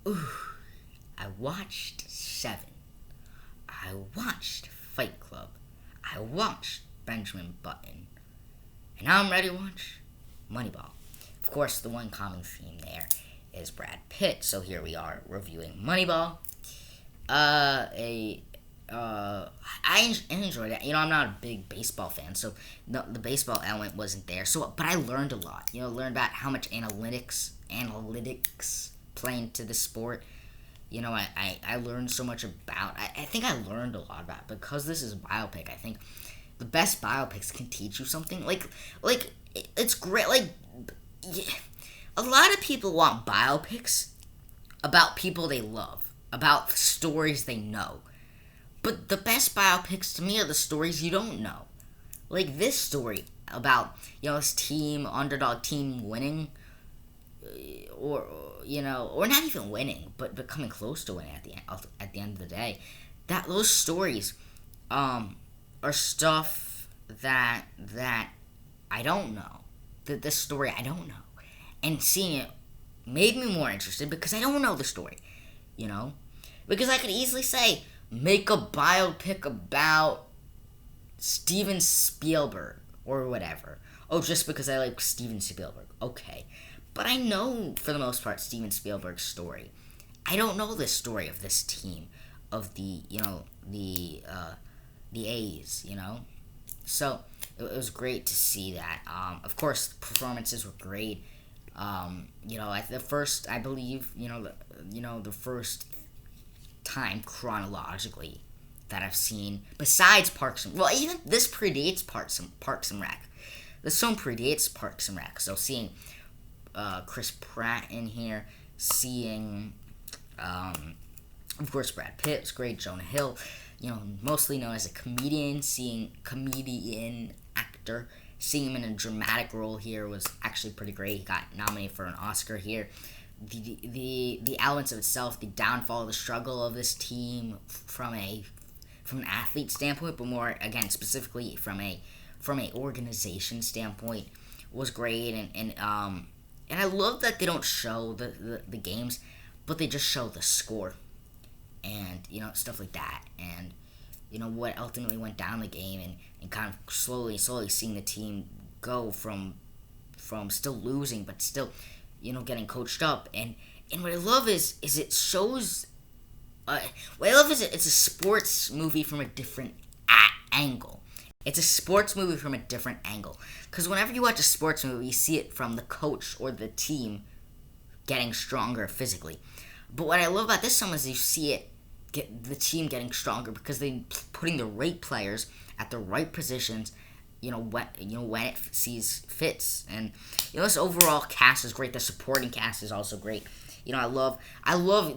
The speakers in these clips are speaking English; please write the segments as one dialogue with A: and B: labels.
A: Ooh, I watched Seven. I watched Fight Club. I watched Benjamin Button. And now I'm ready to watch Moneyball. Of course, the one common theme there is Brad Pitt. So here we are reviewing Moneyball. I enjoyed it. I'm not a big baseball fan, so the baseball element wasn't there. But I learned a lot. Learned about how much analytics play into the sport. I learned so much about. I think I learned a lot about it because this is a biopic. I think the best biopics can teach you something. It's great. A lot of people want biopics about people they love, about stories they know. But the best biopics to me are the stories you don't know. Like this story about, this underdog team winning, or not even winning, but coming close to winning at the end of the day. Those stories are stuff that I don't know. This story I don't know. And seeing it made me more interested because I don't know the story, Because I could easily say, make a biopic about Steven Spielberg or whatever. Oh, just because I like Steven Spielberg. Okay. But I know, for the most part, Steven Spielberg's story. I don't know the story of this team, of the A's, So, it was great to see that. Of course, performances were great. At the first, I believe, the first time chronologically that I've seen, besides even this predates Parks and Rec. This film predates Parks and Rec. So seeing Chris Pratt in here, seeing, of course, Brad Pitt was great. Jonah Hill, mostly known as a comedian, actor. Seeing him in a dramatic role here was actually pretty great. He got nominated for an Oscar here. The elements of itself, the downfall, the struggle of this team from an athlete standpoint, but more again specifically from a organization standpoint, was great. And I love that they don't show the games, but they just show the score, and stuff like that, and what ultimately went down the game, and kind of slowly seeing the team go from still losing, but still, getting coached up. And what I love is it shows, what I love is it's a sports movie from a different angle. It's a sports movie from a different angle. Because whenever you watch a sports movie, you see it from the coach or the team getting stronger physically. But what I love about this one is you see it, the team getting stronger because they putting the right players at the right positions, when it fits. And this overall cast is great. The supporting cast is also great. I love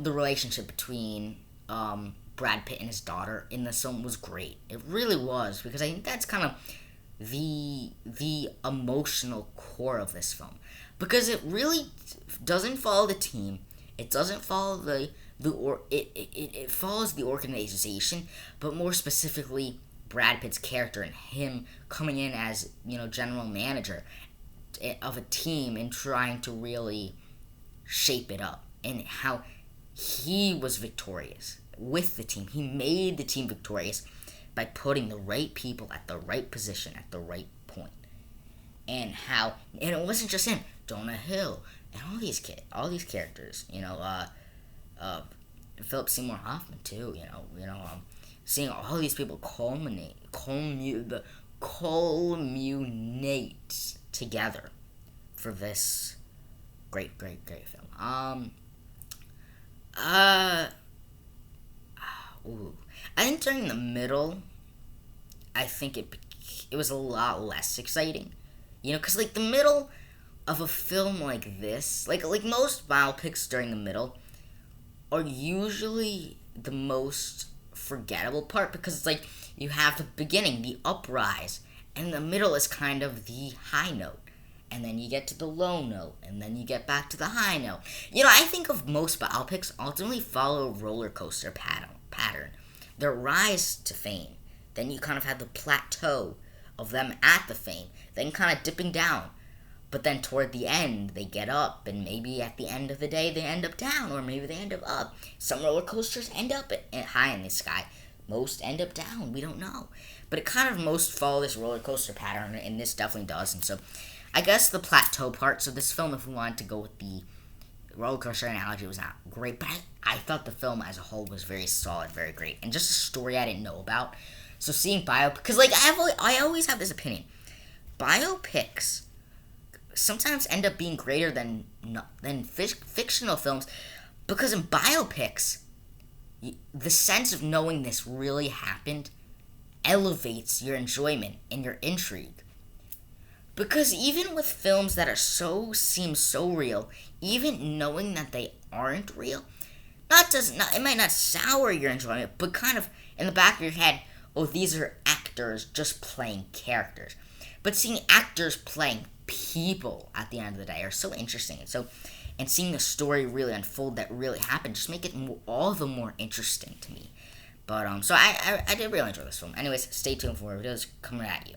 A: the relationship between Brad Pitt and his daughter in this film was great. It really was, because I think that's kind of the emotional core of this film, because it really doesn't follow the team. It doesn't follow it follows the organization, but more specifically Brad Pitt's character and him coming in as general manager of a team and trying to really shape it up, and how he was victorious with the team. He made the team victorious by putting the right people at the right position at the right point. And it wasn't just him, Jonah Hill and all these characters, Philip Seymour Hoffman too, seeing all these people culminate together for this great film. I think during the middle, I think it was a lot less exciting, because the middle of a film like this, like most biopics during the middle, are usually the most forgettable part, because it's you have the beginning, the uprise, and the middle is kind of the high note, and then you get to the low note, and then you get back to the high note. I think of most biopics ultimately follow a roller coaster pattern. Their rise to fame, then you kind of have the plateau of them at the fame, then kind of dipping down. But then toward the end, they get up, and maybe at the end of the day, they end up down, or maybe they end up up. Some roller coasters end up high in the sky. Most end up down. We don't know. But it kind of most follow this roller coaster pattern, and this definitely does. And so, I guess the plateau parts of this film, if we wanted to go with the roller coaster analogy, was not great. But I thought the film as a whole was very solid, very great. And just a story I didn't know about. So seeing because like I always have this opinion. Biopics sometimes end up being greater than fictional films, because in biopics, the sense of knowing this really happened elevates your enjoyment and your intrigue. Because even with films that seem so real, even knowing that they aren't real, it might not sour your enjoyment, but kind of in the back of your head, oh, these are actors just playing characters. But seeing actors playing people at the end of the day are so interesting. And seeing the story really unfold that really happened just make it all the more interesting to me. But so I did really enjoy this film. Anyways, stay tuned for more videos coming at you.